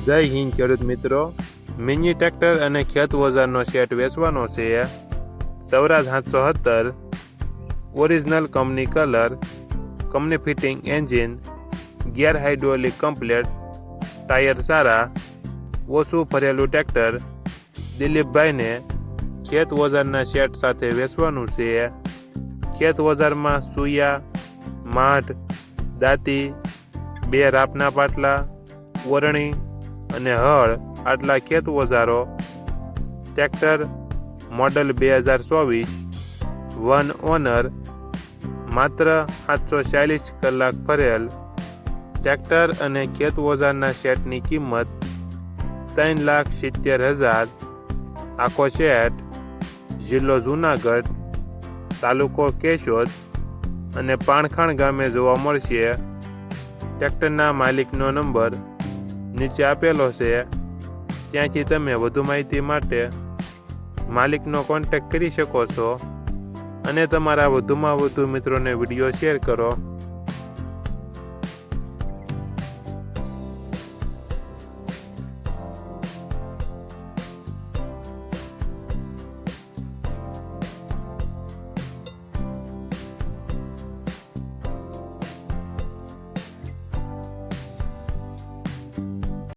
જય હિન્દ ખેડૂત મિત્રો, મિની ટ્રેક્ટર અને ખેત ઓજારનો સેટ વેચવાનો છે. Swaraj 770 original company colour, company fitting engine, gear hydraulic complete, tyre સારા, ઓછું ફરેલું ટ્રેક્ટર દિલીપભાઈને ખેત ઓજારના સેટ સાથે વેચવાનું છે. ખેત ઓજારમાં સૂયા, માઢ, દાંતી, 2 રાપના પાટલા, ઓરણી અને હળ આટલા ખેત ઓજારો. ટ્રેક્ટર મોડલ 2024, 1 ઓનર, માત્ર 740 કલાક ફરેલ. ટ્રેક્ટર અને ખેત ઓજારના સેટની કિંમત 3,70,000. આખો સેટ જિલ્લો જૂનાગઢ, તાલુકો કેશોદ અને પાણખાણ ગામે જોવા મળશે. ટ્રેક્ટરના માલિકનો નંબર નીચે આપેલો છે, ત્યાંથી તમે વધુ માહિતી માટે માલિકનો કોન્ટેક્ટ કરી શકો છો અને તમારા વધુમાં વધુ મિત્રોને વિડીયો શેર કરો.